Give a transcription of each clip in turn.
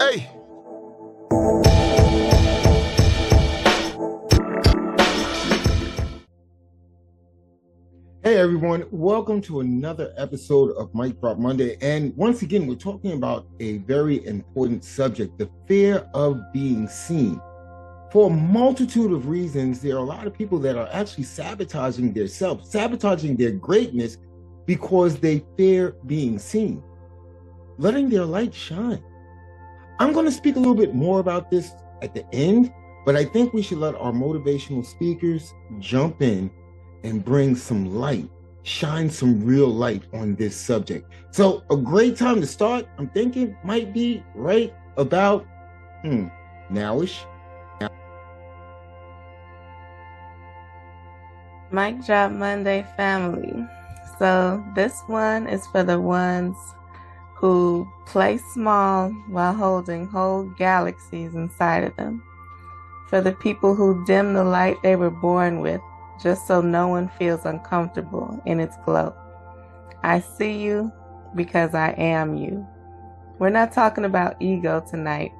Hey. Hey everyone, welcome to another episode of Mic Drop Monday. And once again, we're talking about a very important subject, the fear of being seen. For a multitude of reasons, there are a lot of people that are actually sabotaging their self, sabotaging their greatness because they fear being seen, letting their light shine. I'm going to speak a little bit more about this at the end, but I think we should let our motivational speakers jump in and bring some light, shine some real light on this subject. So a great time to start, I'm thinking, might be right about nowish. Mic Drop Monday family. So this one is for the ones who play small while holding whole galaxies inside of them. For the people who dim the light they were born with just so no one feels uncomfortable in its glow. I see you because I am you. We're not talking about ego tonight.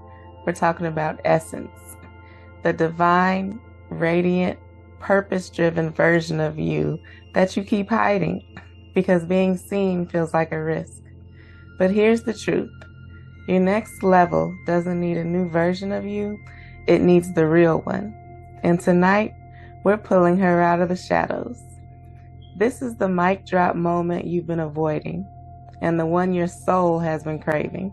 We're talking about essence. The divine, radiant, purpose-driven version of you that you keep hiding because being seen feels like a risk. But here's the truth. Your next level doesn't need a new version of you. It needs the real one. And tonight, we're pulling her out of the shadows. This is the mic drop moment you've been avoiding, and the one your soul has been craving.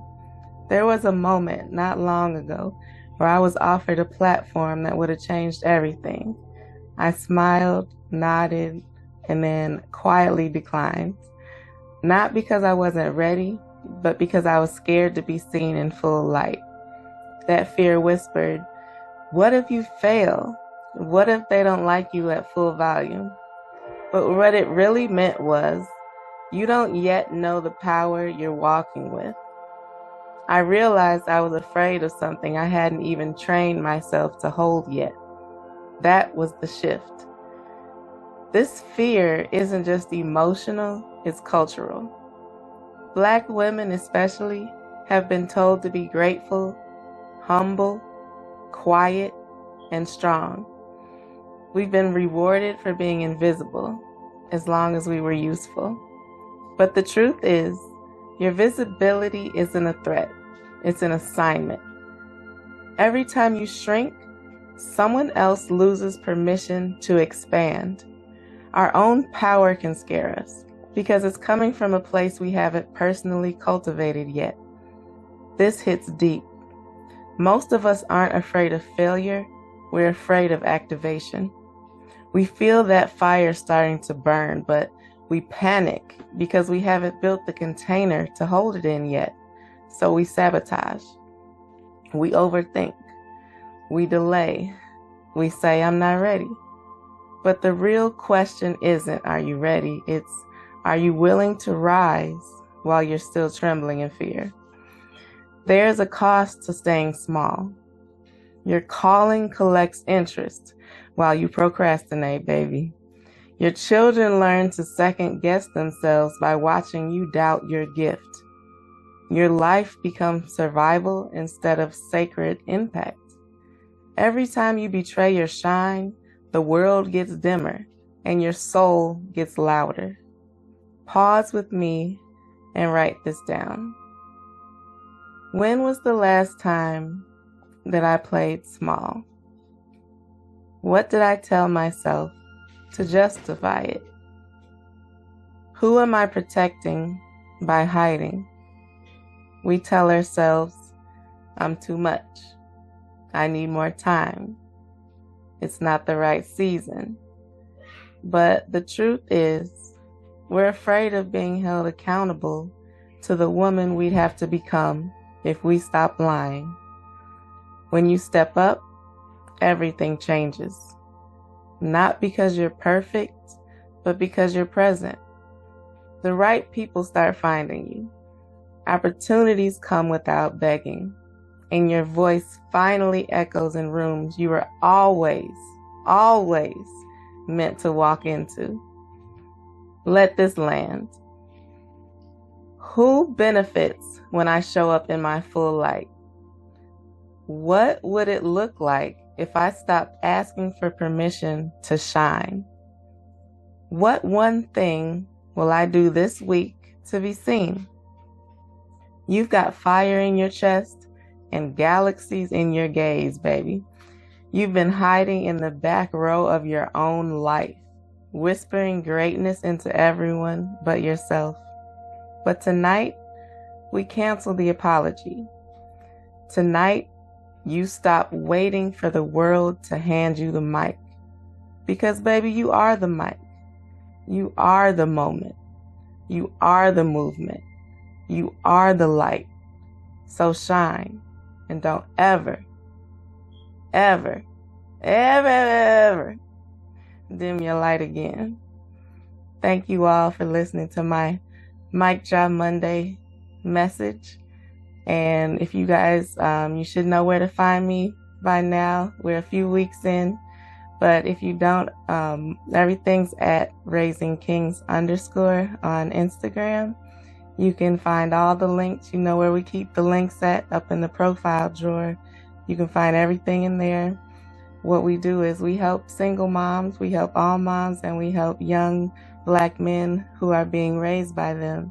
There was a moment not long ago where I was offered a platform that would have changed everything. I smiled, nodded, and then quietly declined. Not because I wasn't ready, but because I was scared to be seen in full light. That fear whispered, "What if you fail? What if they don't like you at full volume?" But what it really meant was, you don't yet know the power you're walking with. I realized I was afraid of something I hadn't even trained myself to hold yet. That was the shift. This fear isn't just emotional, it's cultural. Black women especially have been told to be grateful, humble, quiet, and strong. We've been rewarded for being invisible as long as we were useful. But the truth is, your visibility isn't a threat, it's an assignment. Every time you shrink, someone else loses permission to expand. Our own power can scare us because it's coming from a place we haven't personally cultivated yet. This hits deep. Most of us aren't afraid of failure, we're afraid of activation. We feel that fire starting to burn, but we panic because we haven't built the container to hold it in yet. So we sabotage. We overthink. We delay. We say, "I'm not ready." But the real question isn't, are you ready? It's, are you willing to rise while you're still trembling in fear? There's a cost to staying small. Your calling collects interest while you procrastinate, baby. Your children learn to second guess themselves by watching you doubt your gift. Your life becomes survival instead of sacred impact. Every time you betray your shine, the world gets dimmer and your soul gets louder. Pause with me and write this down. When was the last time that I played small? What did I tell myself to justify it? Who am I protecting by hiding? We tell ourselves, "I'm too much. I need more time. It's not the right season." But the truth is, we're afraid of being held accountable to the woman we'd have to become if we stop lying. When you step up, everything changes. Not because you're perfect, but because you're present. The right people start finding you. Opportunities come without begging, and your voice finally echoes in rooms you were always meant to walk into. Let this land. Who benefits when I show up in my full light? What would it look like if I stopped asking for permission to shine? What one thing will I do this week to be seen? You've got fire in your chest and galaxies in your gaze, baby. You've been hiding in the back row of your own life, whispering greatness into everyone but yourself. But tonight, we cancel the apology. Tonight, you stop waiting for the world to hand you the mic. Because, baby, you are the mic. You are the moment. You are the movement. You are the light. So shine, and don't ever, ever, ever, ever dim your light again. Thank you all for listening to my Mic Drop Monday message. And if you guys, you should know where to find me by now. We're a few weeks in. But if you don't, everything's at raisingkings_ on Instagram. You can find all the links. You know where we keep the links at, up in the profile drawer. You can find everything in there. What we do is we help single moms, we help all moms, and we help young Black men who are being raised by them.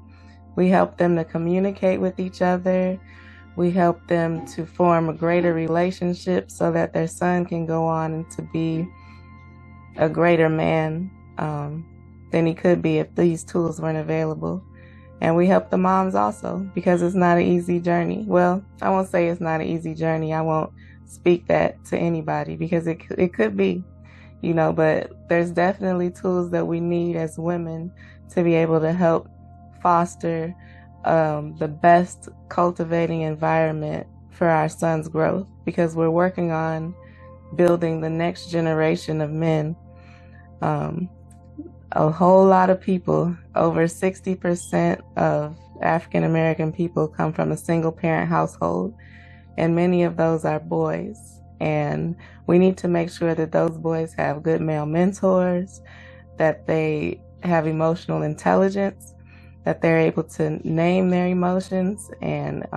We help them to communicate with each other. We help them to form a greater relationship so that their son can go on and to be a greater man than he could be if these tools weren't available. And we help the moms also, because it's not an easy journey. Well, I won't say it's not an easy journey. I won't speak that to anybody, because it could be, but there's definitely tools that we need as women to be able to help foster the best cultivating environment for our son's growth, because we're working on building the next generation of men. A whole lot of people, over 60% of African American people, come from a single parent household, and many of those are boys. And we need to make sure that those boys have good male mentors, that they have emotional intelligence, that they're able to name their emotions and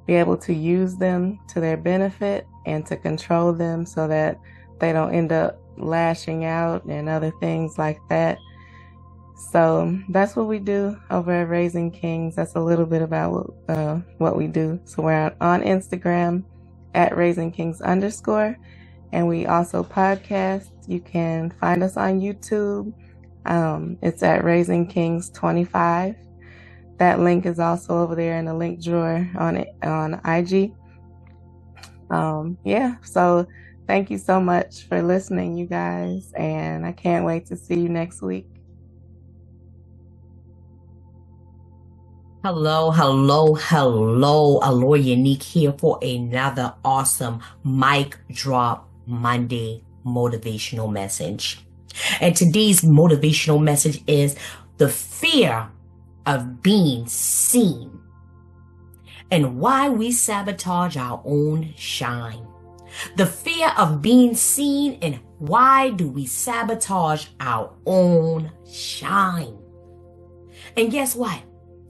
be able to use them to their benefit and to control them so that they don't end up lashing out and other things like that. So that's what we do over at Raising Kings. That's a little bit about what we do. So we're on Instagram at raisingkings_, and we also podcast. You can find us on YouTube. It's at Raising Kings 25. That link is also over there in the link drawer on IG. So thank you so much for listening, you guys, and I can't wait to see you next week. Hello, Allure Unique here for another awesome Mic Drop Monday motivational message. And today's motivational message is the fear of being seen and why we sabotage our own shine. The fear of being seen and why do we sabotage our own shine? And guess what?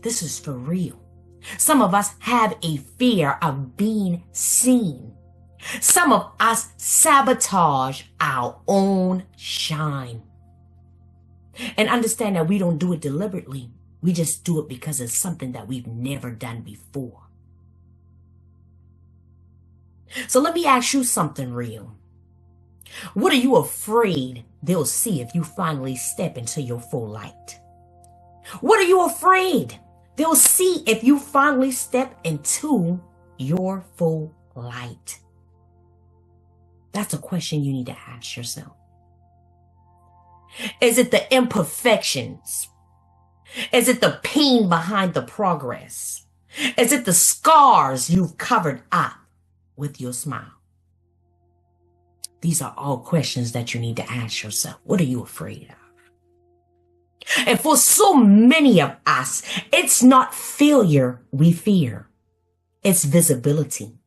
This is for real. Some of us have a fear of being seen. Some of us sabotage our own shine. And understand that we don't do it deliberately. We just do it because it's something that we've never done before. So let me ask you something real. What are you afraid they'll see if you finally step into your full light? What are you afraid they'll see if you finally step into your full light? That's a question you need to ask yourself. Is it the imperfections? Is it the pain behind the progress? Is it the scars you've covered up with your smile? These are all questions that you need to ask yourself. What are you afraid of? And for so many of us, it's not failure we fear. It's visibility.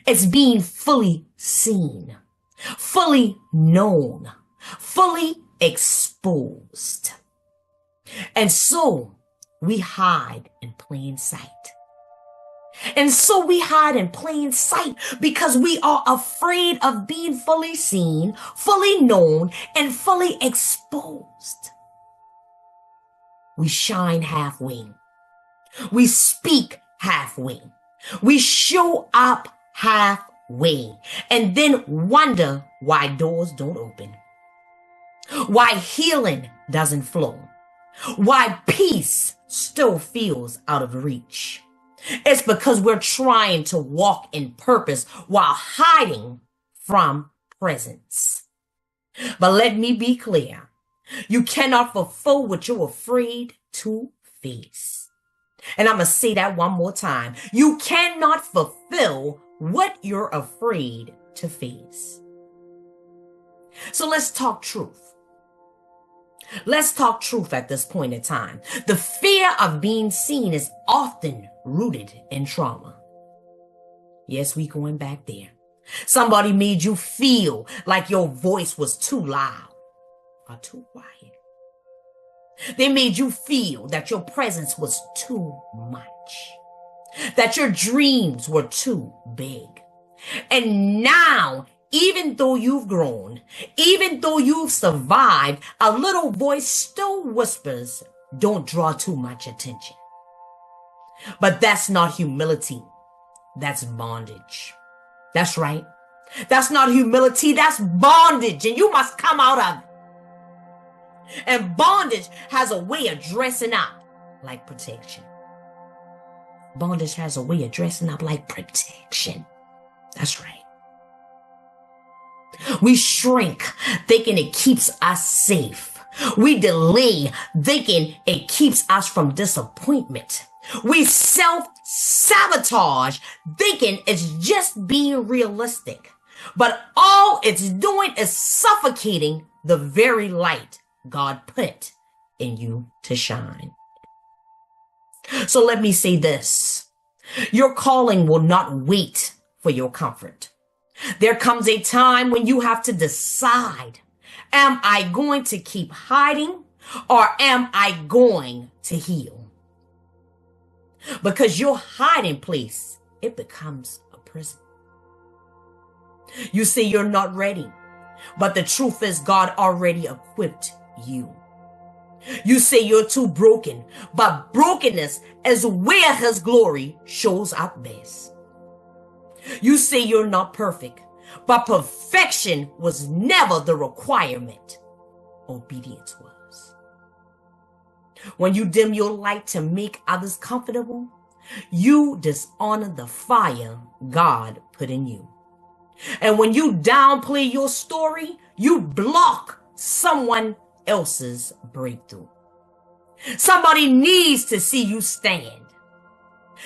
It's being fully seen, fully known, fully exposed. And so we hide in plain sight. And so we hide in plain sight because we are afraid of being fully seen, fully known, and fully exposed. We shine halfway. We speak halfway. We show up halfway and then wonder why doors don't open, why healing doesn't flow, why peace still feels out of reach. It's because we're trying to walk in purpose while hiding from presence. But let me be clear. You cannot fulfill what you're afraid to face. And I'm going to say that one more time. You cannot fulfill what you're afraid to face. So let's talk truth. Let's talk truth at this point in time. The fear of being seen is often rooted in trauma. Yes, we going back there. Somebody made you feel like your voice was too loud or too quiet. They made you feel that your presence was too much, that your dreams were too big. And now, even though you've grown, even though you've survived, a little voice still whispers, don't draw too much attention. But that's not humility. That's bondage. That's right. That's not humility. That's bondage. And you must come out of it. And bondage has a way of dressing up like protection. Bondage has a way of dressing up like protection. That's right. We shrink thinking it keeps us safe. We delay thinking it keeps us from disappointment. We self-sabotage thinking it's just being realistic. But all it's doing is suffocating the very light God put in you to shine. So let me say this. Your calling will not wait for your comfort. There comes a time when you have to decide, am I going to keep hiding or am I going to heal? Because your hiding place, it becomes a prison. You say you're not ready, but the truth is God already equipped you. You say you're too broken, but brokenness is where his glory shows up best. You say you're not perfect, but perfection was never the requirement. Obedience was. When you dim your light to make others comfortable, you dishonor the fire God put in you. And when you downplay your story, you block someone else's breakthrough. Somebody needs to see you stand.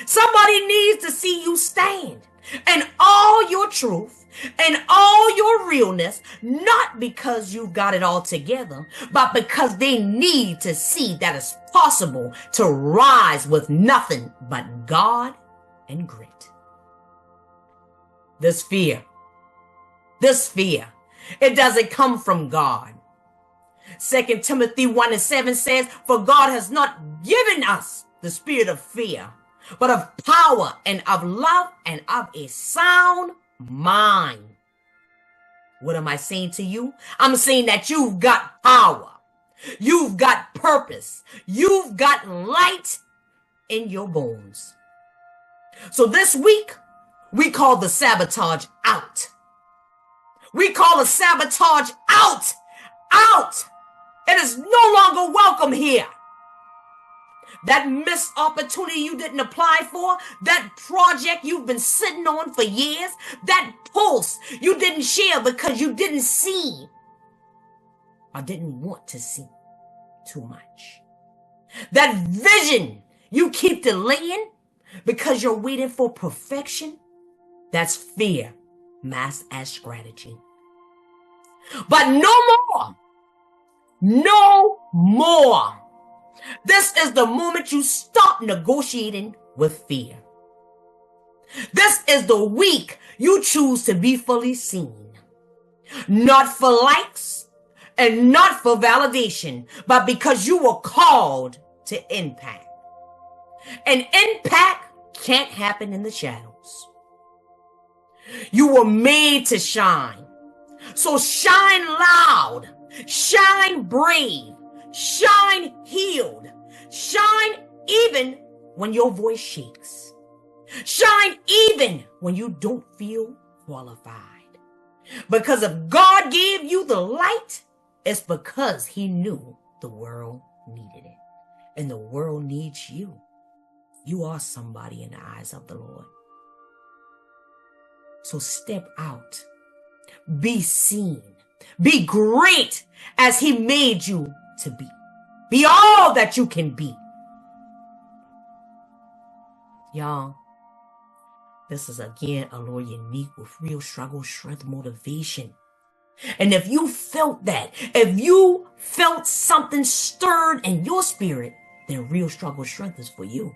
Somebody needs to see you stand. And all your truth and all your realness, not because you've got it all together, but because they need to see that it's possible to rise with nothing but God and grit. This fear, it doesn't come from God. 2 Timothy 1:7 says, for God has not given us the spirit of fear, but of power and of love and of a sound mind. What am I saying to you? I'm saying that you've got power. You've got purpose. You've got light in your bones. So this week, we call the sabotage out. We call the sabotage out. Out. It is no longer welcome here. That missed opportunity you didn't apply for, that project you've been sitting on for years, that post you didn't share because you didn't see or didn't want to see too much. That vision you keep delaying because you're waiting for perfection, that's fear masked as strategy. But no more. No more. This is the moment you stop negotiating with fear. This is the week you choose to be fully seen. Not for likes and not for validation, but because you were called to impact. And impact can't happen in the shadows. You were made to shine. So shine loud, shine brave, shine healed, shine even when your voice shakes. Shine even when you don't feel qualified. Because if God gave you the light, it's because he knew the world needed it. And the world needs you. You are somebody in the eyes of the Lord. So step out. Be seen. Be great as he made you to be. Be all that you can be. Y'all, this is again Allure Unique with real struggle, strength, motivation. And if you felt that, if you felt something stirred in your spirit, then real struggle, strength is for you.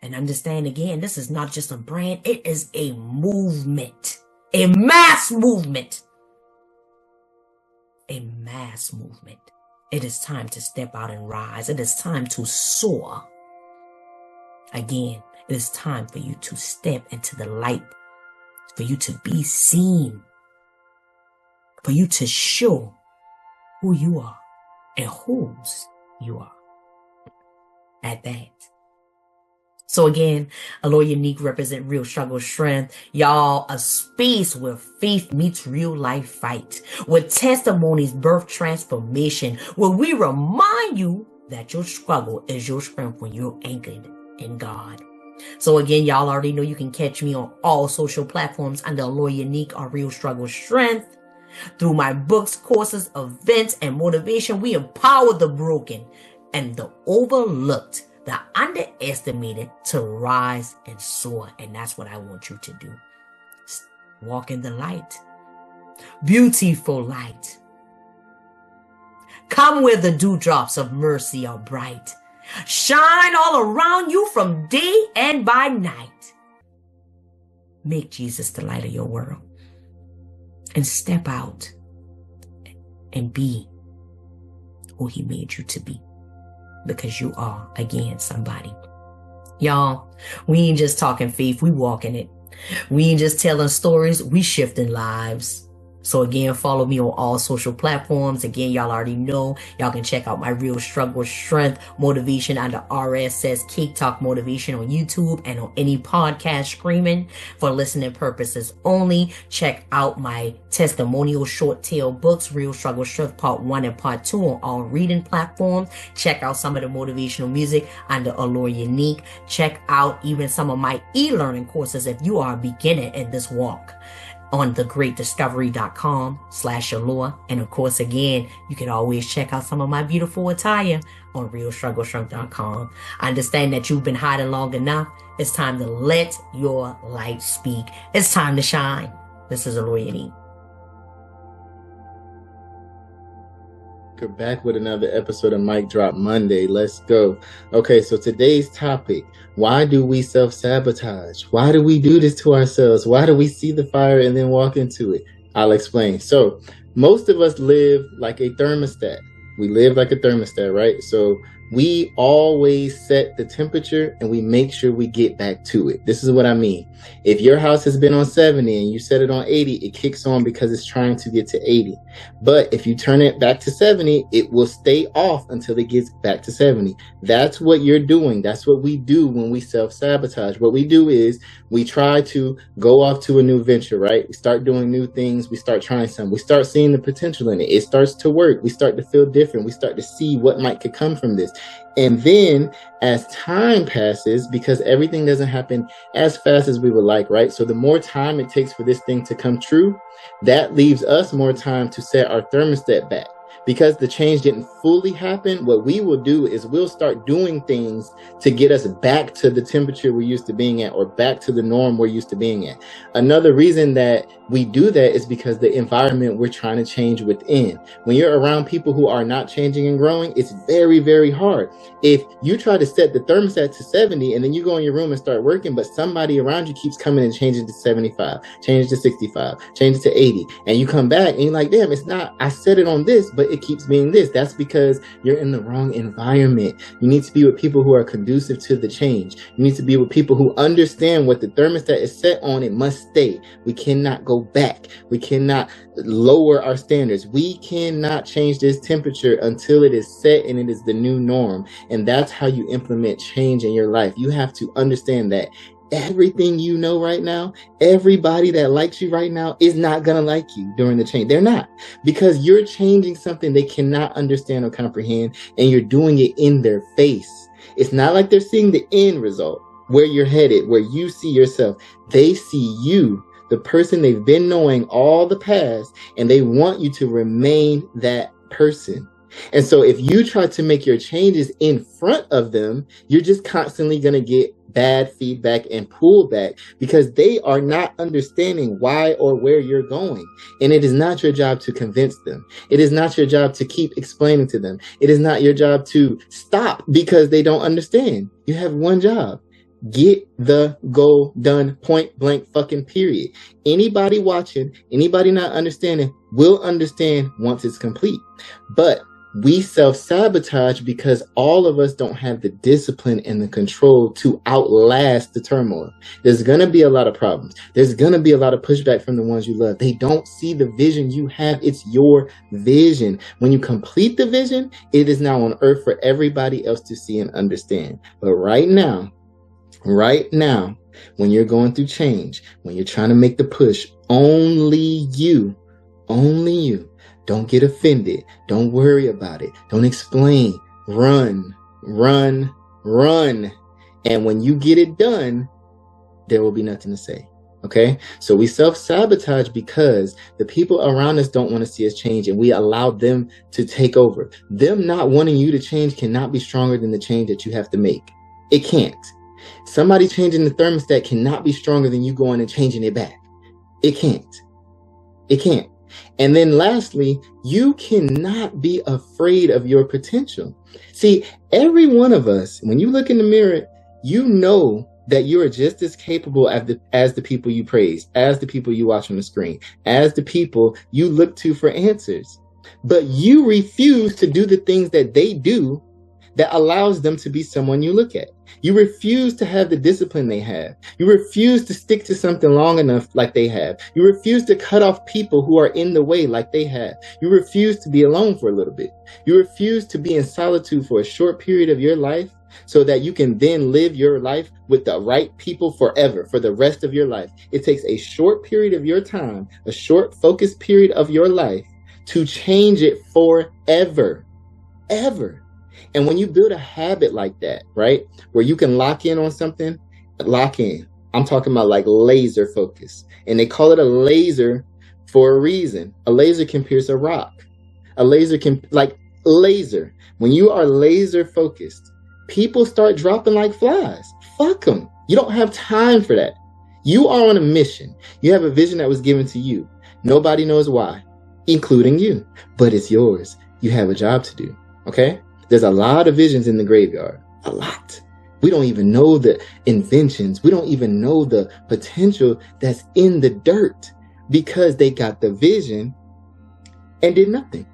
And understand again, this is not just a brand, it is a movement. A mass movement. A mass movement. It is time to step out and rise. It is time to soar. Again, it is time for you to step into the light. For you to be seen. For you to show who you are and whose you are. At that. So again, Allure Unique represent real struggle, strength. Y'all, a space where faith meets real life fight. Where testimonies birth transformation. Where we remind you that your struggle is your strength when you're anchored in God. So again, y'all already know you can catch me on all social platforms under Allure Unique or Real Struggle Strength. Through my books, courses, events, and motivation, we empower the broken and the overlooked, the underestimated to rise and soar. And that's what I want you to do. Walk in the light. Beautiful light. Come where the dewdrops of mercy are bright. Shine all around you from day and by night. Make Jesus the light of your world. And step out and be who he made you to be. Because you are, again, somebody. Y'all, we ain't just talking faith, we walking it. We ain't just telling stories, we shifting lives. So again, follow me on all social platforms. Again, y'all already know. Y'all can check out my Real Struggle Strength Motivation under RSS Cake Talk Motivation on YouTube and on any podcast streaming for listening purposes only. Check out my testimonial short tail books, Real Struggle Strength Part 1 and Part 2 on all reading platforms. Check out some of the motivational music under Allure Unique. Check out even some of my e-learning courses if you are a beginner in this walk on thegreatdiscovery.com/allure. And of course, again, you can always check out some of my beautiful attire on realstrugglestrength.com. I understand that you've been hiding long enough. It's time to let your light speak. It's time to shine. This is Allure Unique. We're back with another episode of Mic Drop Monday. Let's go. Okay, so today's topic: why do we self-sabotage? Why do we do this to ourselves? Why do we see the fire and then walk into it? I'll explain. So most of us live like a thermostat. We live like a thermostat, right? So we always set the temperature and we make sure we get back to it. This is what I mean. If your house has been on 70 and you set it on 80, it kicks on because it's trying to get to 80. But if you turn it back to 70, it will stay off until it gets back to 70. That's what you're doing. That's what we do when we self-sabotage. What we do is we try to go off to a new venture, right? We start doing new things. We start trying something. We start seeing the potential in it. It starts to work. We start to feel different. We start to see what could come from this. And then as time passes, because everything doesn't happen as fast as we would like, right? So the more time it takes for this thing to come true, that leaves us more time to set our thermostat back. Because the change didn't fully happen, what we will do is we'll start doing things to get us back to the temperature we're used to being at, or back to the norm we're used to being at. Another reason that we do that is because the environment we're trying to change within. When you're around people who are not changing and growing, it's very, very hard. If you try to set the thermostat to 70 and then you go in your room and start working, but somebody around you keeps coming and changing to 75, change to 65, change it to 80, and you come back and you're like, damn, it's not, I set it on this, but but it keeps being this. That's because you're in the wrong environment. You need to be with people who are conducive to the change. You need to be with people who understand what the thermostat is set on. It must stay. We cannot go back. We cannot lower our standards. We cannot change this temperature until it is set and it is the new norm. And that's how you implement change in your life. You have to understand that everything you know right now, everybody that likes you right now is not going to like you during the change. They're not, because you're changing something they cannot understand or comprehend, and you're doing it in their face. It's not like they're seeing the end result, where you're headed, where you see yourself. They see you, the person they've been knowing all the past, and they want you to remain that person. And so if you try to make your changes in front of them, you're just constantly going to get bad feedback and pullback, because they are not understanding why or where you're going. And it is not your job to convince them. It is not your job to keep explaining to them. It is not your job to stop because they don't understand. You have one job. Get the goal done, point blank fucking period. Anybody watching, anybody not understanding will understand once it's complete. But we self-sabotage because all of us don't have the discipline and the control to outlast the turmoil. There's going to be a lot of problems. There's going to be a lot of pushback from the ones you love. They don't see the vision you have. It's your vision. When you complete the vision, it is now on earth for everybody else to see and understand. But right now, when you're going through change, when you're trying to make the push, only you. Don't get offended. Don't worry about it. Don't explain. Run. And when you get it done, there will be nothing to say. Okay? So we self-sabotage because the people around us don't want to see us change, and we allow them to take over. Them not wanting you to change cannot be stronger than the change that you have to make. It can't. Somebody changing the thermostat cannot be stronger than you going and changing it back. It can't. And then lastly, you cannot be afraid of your potential. See, every one of us, when you look in the mirror, you know that you are just as capable as the people you praise, as the people you watch on the screen, as the people you look to for answers. But you refuse to do the things that they do that allows them to be someone you look at. You refuse to have the discipline they have. You refuse to stick to something long enough like they have. You refuse to cut off people who are in the way like they have. You refuse to be alone for a little bit. You refuse to be in solitude for a short period of your life so that you can then live your life with the right people forever, for the rest of your life. It takes a short period of your time, a short focused period of your life to change it forever. And when you build a habit like that, right, where you can lock in on something, lock in. I'm talking about like laser focus. And they call it a laser for a reason. A laser can pierce a rock. A laser can, laser. When you are laser focused, people start dropping like flies. Fuck them. You don't have time for that. You are on a mission. You have a vision that was given to you. Nobody knows why, including you, but it's yours. You have a job to do. Okay? There's a lot of visions in the graveyard. A lot. We don't even know the inventions. We don't even know the potential that's in the dirt because they got the vision and did nothing.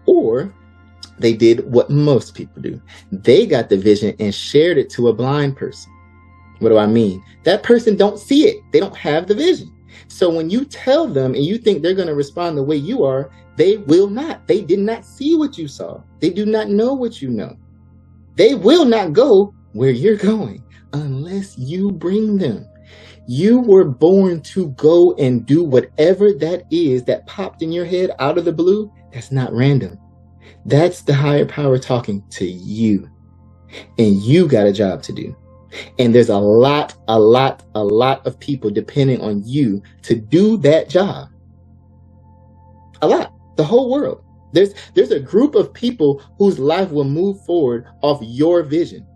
Or they did what most people do. They got the vision and shared it to a blind person. What do I mean? That person don't see it. They don't have the vision. So when you tell them and you think they're going to respond the way you are, they will not. They did not see what you saw. They do not know what you know. They will not go where you're going unless you bring them. You were born to go and do whatever that is that popped in your head out of the blue. That's not random. That's the higher power talking to you. And you got a job to do. And there's a lot of people depending on you to do that job. A lot. The whole world. There's a group of people whose life will move forward off your vision.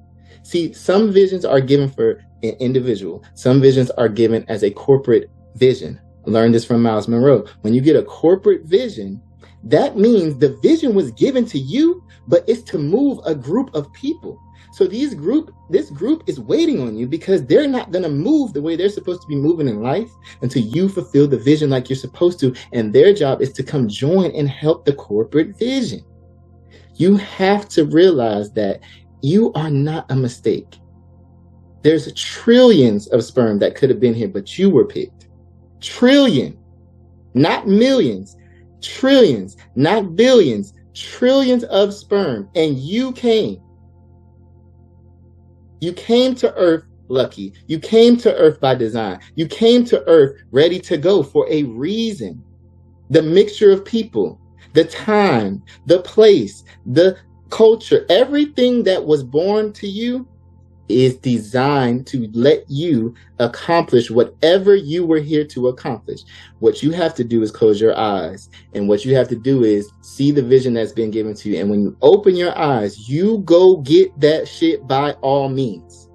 See, some visions are given for an individual. Some visions are given as a corporate vision. I learned this from Miles Monroe. When you get a corporate vision, that means the vision was given to you, but it's to move a group of people. So this group is waiting on you because they're not going to move the way they're supposed to be moving in life until you fulfill the vision like you're supposed to. And their job is to come join and help the corporate vision. You have to realize that you are not a mistake. There's trillions of sperm that could have been here, but you were picked. Trillion, not millions, trillions, not billions, trillions of sperm. And you came. You came to Earth lucky. You came to Earth by design. You came to Earth ready to go for a reason. The mixture of people, the time, the place, the culture, everything that was born to you is designed to let you accomplish whatever you were here to accomplish. What you have to do is close your eyes. And what you have to do is see the vision that's been given to you. And when you open your eyes, you go get that shit by all means.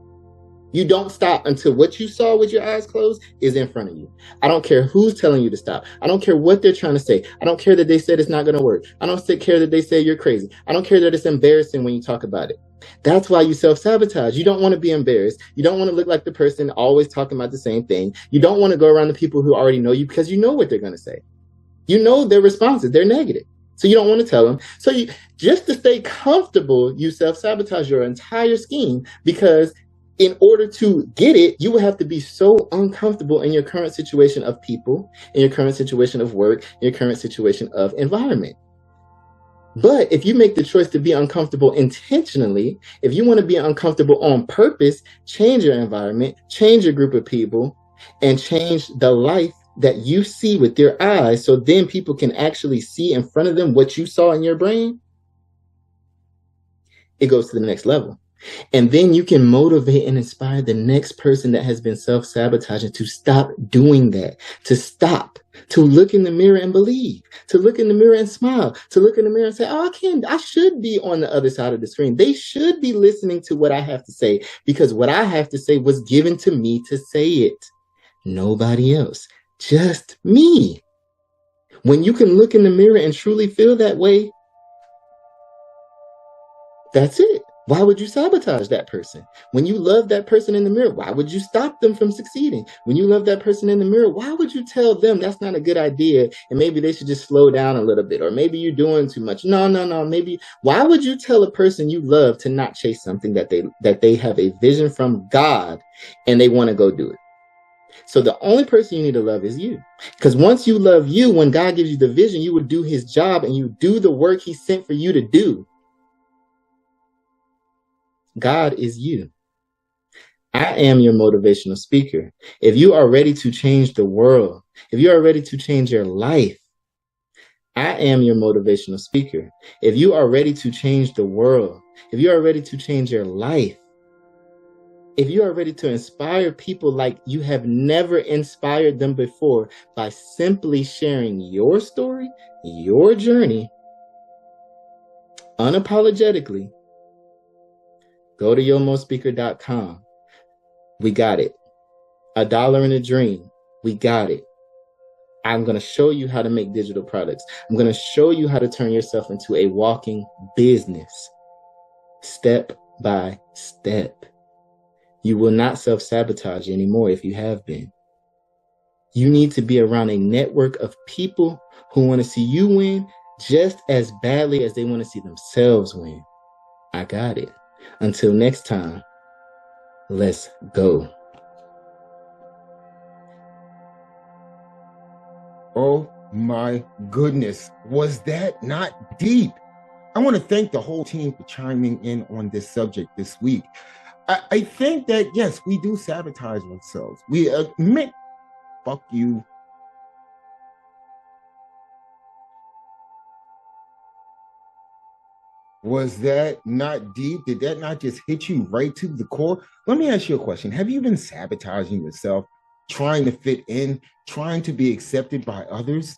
You don't stop until what you saw with your eyes closed is in front of you. I don't care who's telling you to stop. I don't care what they're trying to say. I don't care that they said it's not going to work. I don't care that they say you're crazy. I don't care that it's embarrassing when you talk about it. That's why you self-sabotage. You don't want to be embarrassed. You don't want to look like the person always talking about the same thing. You don't want to go around the people who already know you because you know what they're going to say. You know their responses. They're negative. So you don't want to tell them. So you, just to stay comfortable, you self-sabotage your entire scheme because in order to get it, you would have to be so uncomfortable in your current situation of people, in your current situation of work, in your current situation of environment. But if you make the choice to be uncomfortable intentionally, if you want to be uncomfortable on purpose, change your environment, change your group of people, and change the life that you see with your eyes so then people can actually see in front of them what you saw in your brain, it goes to the next level. And then you can motivate and inspire the next person that has been self-sabotaging to stop doing that, to stop, to look in the mirror and believe, to look in the mirror and smile, to look in the mirror and say, oh, I should be on the other side of the screen. They should be listening to what I have to say because what I have to say was given to me to say it. Nobody else, just me. When you can look in the mirror and truly feel that way, that's it. Why would you sabotage that person? When you love that person in the mirror, why would you stop them from succeeding? When you love that person in the mirror, why would you tell them that's not a good idea and maybe they should just slow down a little bit or maybe you're doing too much? No. Maybe why would you tell a person you love to not chase something that they have a vision from God and they want to go do it? So the only person you need to love is you. Because once you love you, when God gives you the vision, you will do his job and you do the work he sent for you to do. God is you. I am your motivational speaker. If you are ready to change the world, if you are ready to change your life, I am your motivational speaker. If you are ready to change the world, if you are ready to change your life, if you are ready to inspire people like you have never inspired them before by simply sharing your story, your journey, unapologetically, go to yomospeaker.com. We got it. $1 in a dream. We got it. I'm going to show you how to make digital products. I'm going to show you how to turn yourself into a walking business. Step by step. You will not self-sabotage anymore if you have been. You need to be around a network of people who want to see you win just as badly as they want to see themselves win. I got it. Until next time, let's go. Oh my goodness, was that not deep? I want to thank the whole team for chiming in on this subject this week. I think that, yes, we do sabotage ourselves. We admit, fuck you. Was that not deep? Did that not just hit you right to the core? Let me ask you a question. Have you been sabotaging yourself, trying to fit in, trying to be accepted by others?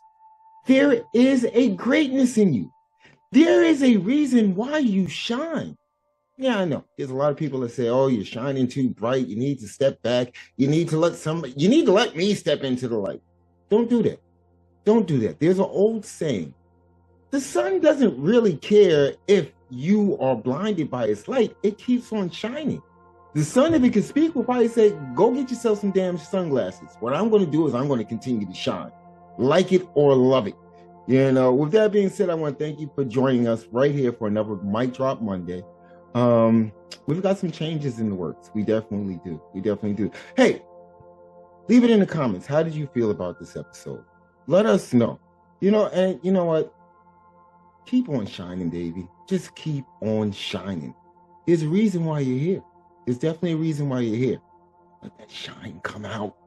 There is a greatness in you. There is a reason why you shine. Yeah, I know. There's a lot of people that say, oh, you're shining too bright. You need to step back. You need to let me step into the light. Don't do that. Don't do that. There's an old saying. The sun doesn't really care if you are blinded by its light, it keeps on shining. The sun, if it can speak, will probably say, go get yourself some damn sunglasses. What I'm going to do is I'm going to continue to shine. Like it or love it. You know, with that being said, I want to thank you for joining us right here for another Mic Drop Monday. We've got some changes in the works. We definitely do. We definitely do. Hey, leave it in the comments. How did you feel about this episode? Let us know. You know, and you know what? Keep on shining, baby. Just keep on shining. There's a reason why you're here. There's definitely a reason why you're here. Let that shine come out.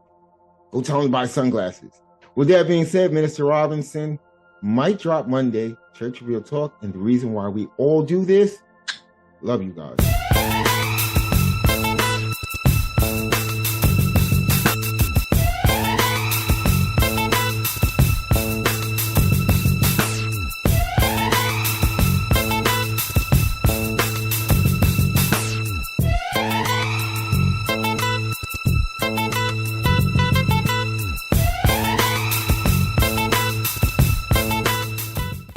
Go tell them to buy sunglasses. With that being said, Minister Robinson, Mic Drop Monday, Church of Real Talk, and the reason why we all do this, love you guys.